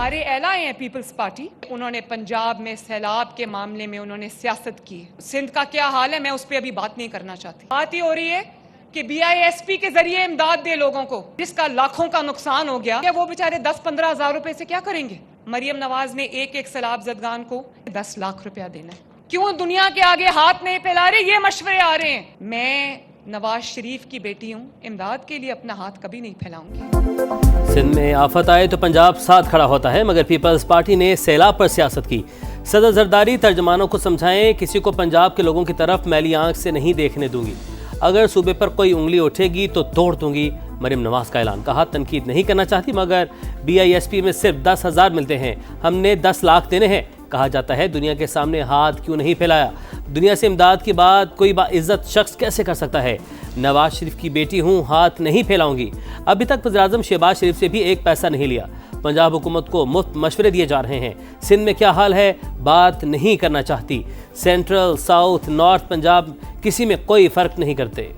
हमारे एलाए हैं peoples party, उन्होंने पंजाब में सैलाब के मामले में उन्होंने सियासत की। सिंध का क्या हाल है मैं उस पर अभी बात नहीं करना चाहती। बात ही हो रही है कि BISP के जरिए इमदाद दे लोगों को, जिसका लाखों का नुकसान हो गया, वो बेचारे 10-15 हज़ार रुपए से क्या करेंगे। मरियम नवाज ने एक सैलाब ज़दगान को 10 लाख रुपया देना है। क्यों दुनिया के आगे हाथ नहीं फैला रहे, ये मशवरे आ रहे हैं। मैं नवाज शरीफ की बेटी हूँ, इमदाद के लिए अपना हाथ कभी नहीं फैलाऊंगी। सिंध में आफत आए तो पंजाब साथ खड़ा होता है, मगर पीपल्स पार्टी ने सैलाब पर सियासत की। सदर जरदारी तर्जमानों को समझाएं, किसी को पंजाब के लोगों की तरफ मैली आंख से नहीं देखने दूंगी। अगर सूबे पर कोई उंगली उठेगी तो तोड़ दूंगी। मरियम नवाज का ऐलान। कहा, तनकीद नहीं करना चाहती, मगर BISP में सिर्फ 10,000 मिलते हैं, हमने 10 लाख देने हैं। कहा जाता है दुनिया के सामने हाथ क्यों नहीं फैलाया। दुनिया से इमदाद की बात कोई बाइज्जत शख्स कैसे कर सकता है। नवाज शरीफ की बेटी हूँ, हाथ नहीं फैलाऊंगी। अभी तक वज़ीर-ए-आज़म शहबाज शरीफ से भी एक पैसा नहीं लिया। पंजाब हुकूमत को मुफ्त मशवरे दिए जा रहे हैं। सिंध में क्या हाल है बात नहीं करना चाहती। सेंट्रल, साउथ, नॉर्थ पंजाब किसी में कोई फ़र्क नहीं करते।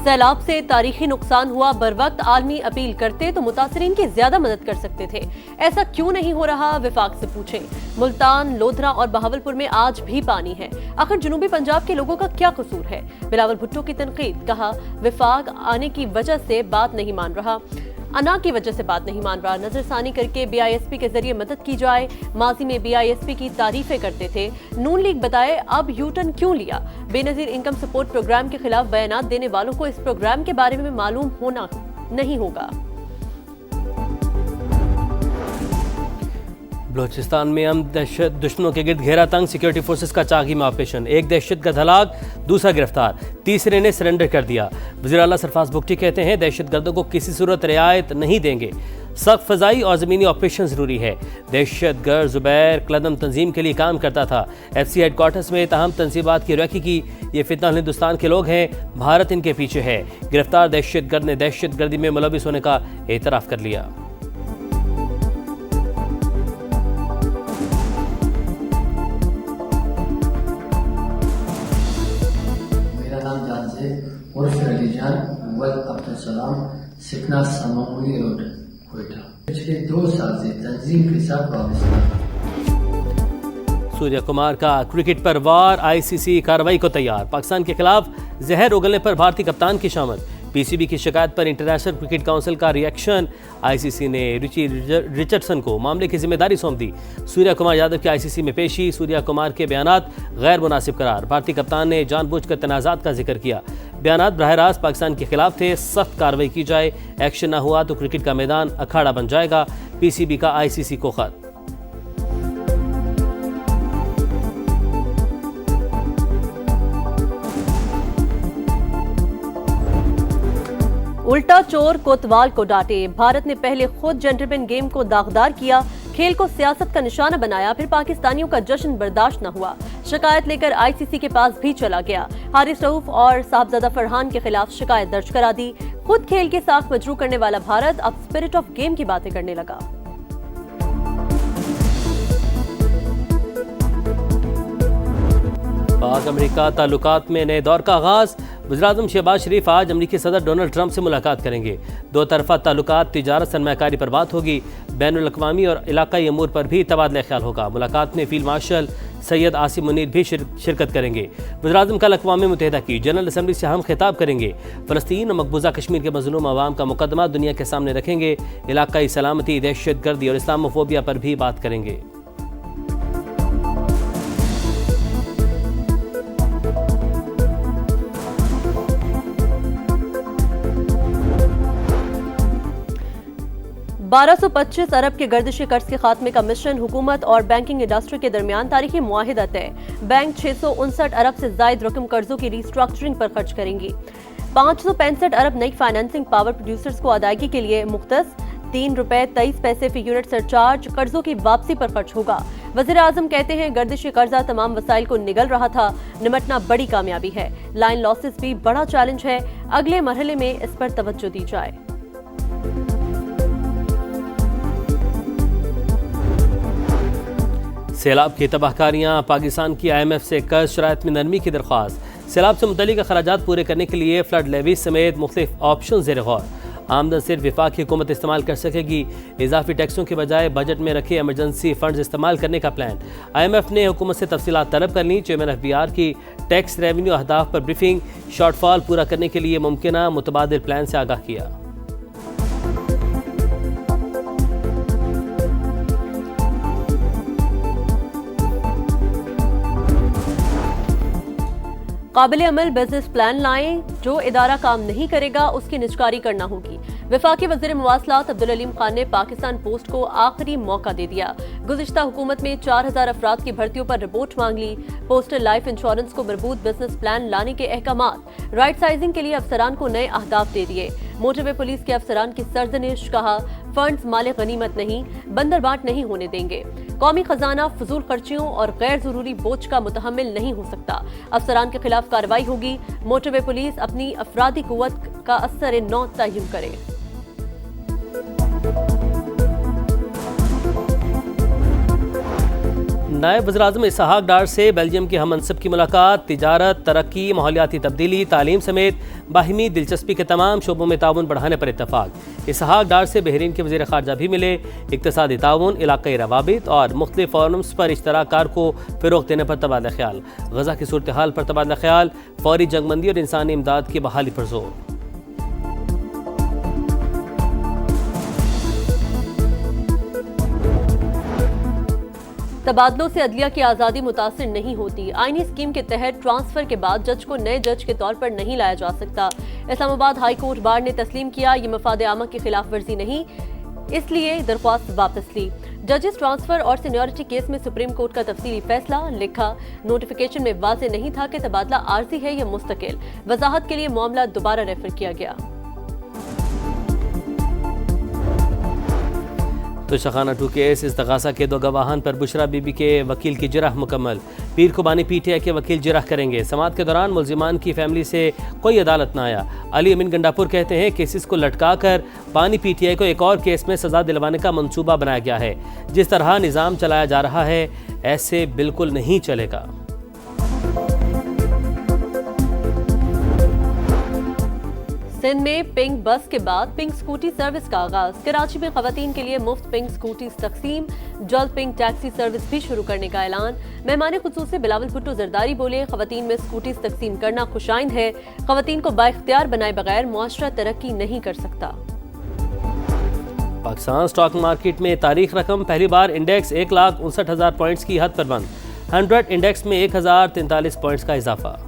सैलाब से तारीखी नुकसान हुआ, बर वक्त आलमी अपील करते तो मुतासरीन की ज्यादा मदद कर सकते थे। ऐसा क्यों नहीं हो रहा, विफाक से पूछें। मुल्तान, लोधरा और बहावलपुर में आज भी पानी है। आखिर जनूबी पंजाब के लोगों का क्या कसूर है। बिलावल भुट्टो की तनकीद। कहा, विफाक आने की वजह से बात नहीं मान रहा, अना की वजह से बात नहीं मान रहा। नजरसानी करके BISP के जरिए मदद की जाए। माजी में BISP की तारीफें करते थे। नून लीग बताए अब यूटर्न क्यों लिया। बेनजीर इनकम सपोर्ट प्रोग्राम के खिलाफ बयानात देने वालों को इस प्रोग्राम के बारे में मालूम होना नहीं होगा। बलोचिस्तान में हम दुश्मनों के गिर्द घेरा तंग, सिक्योरिटी फोर्सेस का चागी में ऑपरेशन। एक दहशतगर्द हलाक, दूसरा गिरफ्तार, तीसरे ने सरेंडर कर दिया। वज़ीर आला सरफराज बुगटी कहते हैं दहशतगर्दों को किसी सूरत रियायत नहीं देंगे। सख्त फ़ज़ाई और ज़मीनी ऑपरेशन ज़रूरी है। दहशतगर्द ज़ुबैर कलदम तंजीम के लिए काम करता था। FC हेडक्वार्टर्स में तमाम तनसीबात की रखी की। ये फितना हिंदुस्तान के लोग हैं, भारत इनके पीछे है। गिरफ्तार दहशतगर्द ने दहशतगर्दी में मुलविस होने का एतराफ़ कर लिया। सिकना समामुली रोड कोयटा। पिछले 2 साल से तंजीम के साथ वाबस्ता। सूर्या कुमार का क्रिकेट पर वार, ICC कार्रवाई को तैयार। पाकिस्तान के खिलाफ जहर उगलने पर भारतीय कप्तान की शामत। PCB की शिकायत पर इंटरनेशनल क्रिकेट काउंसिल का रिएक्शन। ICC ने रिची रिचर्डसन को मामले की जिम्मेदारी सौंप दी। सूर्या कुमार यादव की ICC में पेशी। सूर्या कुमार के बयानात गैर मुनासिब करार। भारतीय कप्तान ने जानबूझकर तनाज़ात का जिक्र किया। बयानात बराह रास्त पाकिस्तान के खिलाफ थे। सख्त कार्रवाई की जाए, एक्शन न हुआ तो क्रिकेट का मैदान अखाड़ा बन जाएगा। PCB का ICC को खत। उल्टा चोर कोतवाल को डांटे। भारत ने पहले खुद जेंटलमैन गेम को दागदार किया, खेल को सियासत का निशाना बनाया, फिर पाकिस्तानियों का जश्न बर्दाश्त न हुआ। शिकायत लेकर ICC के पास भी चला गया। हारिस रऊफ और साहबजादा फरहान के खिलाफ शिकायत दर्ज करा दी। खुद खेल के साथ मजरू करने वाला भारत अब स्पिरिट ऑफ गेम की बातें करने लगा। पाक अमेरिका ताल्लुकात में नए दौर का आगाज। वज़ीर-ए-आज़म शहबाज शरीफ आज अमेरिकी सदर डोनाल्ड ट्रंप से मुलाकात करेंगे। 2 तरफ़ा ताल्लुकात, तिजारत, सरमायाकारी पर बात होगी। बैनुल-अक़वामी और इलाक़ाई अमूर पर भी तबादला ख्याल होगा। मुलाकात में फील्ड मार्शल सैयद आसिम मुनीर भी शिरकत करेंगे। वज़ीर-ए-आज़म कल अक़वाम मुत्तहिदा की जनरल असम्बली से हम खिताब करेंगे। फ़लस्तीन और मकबूजा कश्मीर के मज़लूम अवाम का मुकदमा दुनिया के सामने रखेंगे। इलाक़ाई सलामती, दहशतगर्दी और इस्लामोफोबिया पर भी बात करेंगे। $1225 अरब के गर्दिशी कर्ज के खात्मे का मिशन। हुकूमत और बैंकिंग इंडस्ट्री के दरमियान तारीखी मुआहिदा तय। बैंक 659 अरब से जायद रकम कर्जों की रिस्ट्रक्चरिंग पर खर्च करेंगी। 565 अरब नई फाइनेंसिंग पावर प्रोड्यूसर्स को अदायगी के लिए मुख्तस। ₹3.23 फी यूनिट सरचार्ज कर्जों की वापसी पर खर्च होगा। वज़ीर-ए-आज़म कहते हैं गर्दिशी कर्जा तमाम वसाइल को निगल रहा था, निमटना बड़ी कामयाबी है। लाइन लॉसेस भी बड़ा चैलेंज है, अगले मरहले में इस पर तवज्जो दी जाए। सैलाब की तबाहकारियाँ, पाकिस्तान की IMF से कर्ज शराइत में नरमी की दरख्वास्त, सैलाब से मुतल्लिक अखराजात पूरे करने के लिए फ्लड लेवी समेत मुख्तलिफ ऑप्शन ज़ेर गौर। आमदन सिर्फ वफाक की हुकूमत इस्तेमाल कर सकेगी, इजाफी टैक्सों के बजाय बजट में रखे एमरजेंसी फंड्स इस्तेमाल करने का प्लान। IMF ने हुकूमत से तफसीलात तलब कर ली। चेयरमैन FBR की टैक्स रेवेन्यू अहदाफ पर ब्रीफिंग, शॉर्टफॉल पूरा करने के लिए मुमकिन मुतबादिल प्लान से आगाह किया। काबिल अमल बिजनेस प्लान लाएं, जो इदारा काम नहीं करेगा उसकी निजकारी करना होगी। वफाकी वज़ीर मवासलात अब्दुल अलीम खान ने पाकिस्तान पोस्ट को आखिरी मौका दे दिया। गुज़िश्ता हुकूमत में 4000 अफराद की भर्तियों पर रिपोर्ट मांग ली। पोस्टल लाइफ इंश्योरेंस को मरबूत बिजनेस प्लान लाने के अहकामात, राइट साइजिंग के लिए अफसरान को नए अहदाफ दे दिए। मोटरवे पुलिस के अफसरान की सरजनिश, कहा फंड्स माले गनीमत नहीं, बंदर बांट नहीं होने देंगे। कौमी खजाना फजूल खर्चियों और गैर जरूरी बोझ का मुतहम्मिल नहीं हो सकता। अफसरान के खिलाफ कार्रवाई होगी। मोटरवे पुलिस अपनी अफरादी कुव्वत का असर नौ तयन करे। नायब वज़ीर-ए-आज़म इसहाक डार से बेल्जियम के हममनसब की मुलाकात, तिजारत, तरक्की, माहौलियाती तब्दीली, तालीम समेत बाहिमी दिलचस्पी के तमाम शोबों में ताउन बढ़ाने पर इत्तफाक। इसहाक डार से बहरीन के वज़ीर ख़ारजा भी मिले। इक़्तिसादी ताउन, इलाक़ाई रवाबित और मुख्तलिफ फोरम्स पर इश्तराक कार को फ़रोग़ देने पर तबादला ख्याल। गज़ा की सूरत हाल पर तबादला ख्याल, फौरी जंगबंदी और इंसानी इमदाद की बहाली पर जोर। तबादलों से अदलिया की आज़ादी मुतासिर नहीं होती। आईनी स्कीम के तहत ट्रांसफर के बाद जज को नए जज के तौर पर नहीं लाया जा सकता। इस्लामाबाद हाई कोर्ट बार ने तस्लीम किया, ये मफाद आमा की खिलाफ वर्जी नहीं, इसलिए दरख्वास्त वापस ली। जजेस ट्रांसफर और सीनियरिटी केस में सुप्रीम कोर्ट का तफसीली फैसला, लिखा नोटिफिकेशन में वाज़ेह नहीं था कि तबादला आर्जी है या मुस्तकिल। वजाहत के लिए मामला दोबारा रेफर किया गया। तो शखाना 2 केस इस्तगासा के 2 गवाहान पर बुशरा बीबी के वकील की जिरह मुकम्मल। पीर को बानी PTI के वकील जिरह करेंगे। समात के दौरान मुलजिमान की फैमिली से कोई अदालत न आया। अली अमीन गंडापुर कहते हैं केसेस को लटका कर बानी PTI को एक और केस में सजा दिलवाने का मंसूबा बनाया गया है। जिस तरह निज़ाम चलाया जा रहा है ऐसे बिल्कुल नहीं चलेगा। सिंध में पिंक बस के बाद पिंक स्कूटी सर्विस का आगाज। कराची में खवातीन के लिए मुफ्त पिंक स्कूटी तकसीम, जल्द पिंक टैक्सी सर्विस भी शुरू करने का ऐलान। मेहमान खुसूसी बिलावल भुट्टो जरदारी बोले, खवातीन में स्कूटी तकसीम करना खुशाइंद है। खवातीन को बाइख्तियार बनाए बगैर मुआशरा तरक्की नहीं कर सकता। पाकिस्तान स्टॉक मार्केट में तारीख रकम, पहली बार इंडेक्स 1,59,000 पॉइंट्स की हद पर बंद। 100 इंडेक्स में 1043 पॉइंट्स का इजाफा।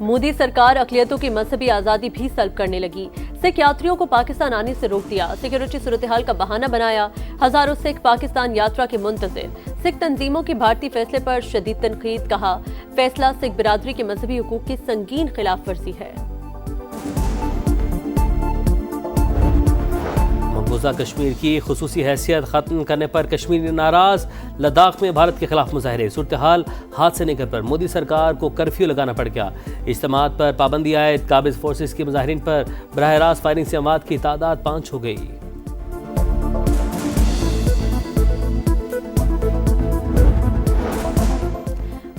मोदी सरकार अक़लियतों की मजहबी आज़ादी भी सल्ब करने लगी। सिख यात्रियों को पाकिस्तान आने से रोक दिया, सिक्योरिटी सूरत हाल का बहाना बनाया। हजारों सिख पाकिस्तान यात्रा के मुंतज़िर। सिख तंजीमों की भारतीय फैसले पर शदीद तनकीद, कहा फैसला सिख बिरादरी के मजहबी हुकूक की संगीन खिलाफ वर्जी है। मकबूजा कश्मीर की खुसूसी हैसियत खत्म करने पर कश्मीरी नाराज। लद्दाख में भारत के खिलाफ मुजाहरे। सूरत हाल हाथ से निकल पर मोदी सरकार को कर्फ्यू लगाना पड़ गया। इज्तिमात पर पाबंदी आयद। काबिज फोर्सेस के मुजाहरीन पर बराह रास्त फायरिंग से अमवात की तादाद 5 हो गई।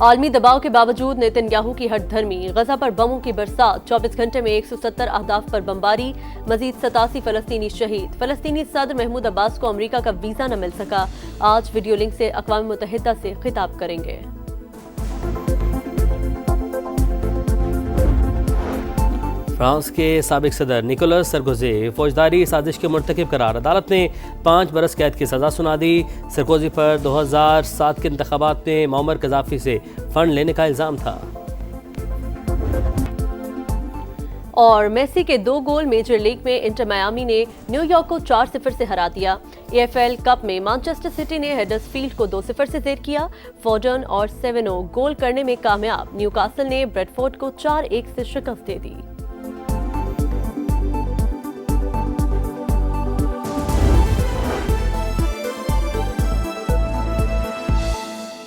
आलमी दबाव के बावजूद नेतन्याहू की हठधर्मी। गजा पर बमों की बरसात, 24 घंटे में 170 अहदाफ पर बमबारी। मजीद 87 फलस्तीनी शहीद। फलस्तीनी सदर महमूद अब्बास को अमरीका का वीजा न मिल सका। आज वीडियो लिंक से अक़वाम मुत्तहिदा से खिताब करेंगे। फ्रांस के साबिक सदर निकोलस सरकोजी फौजदारी साजिश के मुर्तकिब करार। अदालत ने 5 बरस कैद की सज़ा सुना दी। सरकोजी पर 2007 के इंतखाबात में मौमर कज़ाफ़ी से फंड लेने का इल्ज़ाम था। और मेसी के 2 गोल मेजर लीग में इंटर मियामी ने न्यूयॉर्क को 4-0 से हरा दिया। EFL कप में मैनचेस्टर सिटी ने हेडर्सफील्ड को 2-0 से ज़ेर किया। फोर्डन और सेवेनो गोल करने में कामयाब। न्यूकासल ने ब्रेडफोर्ड को 4-1 से शिकस्त दे दी।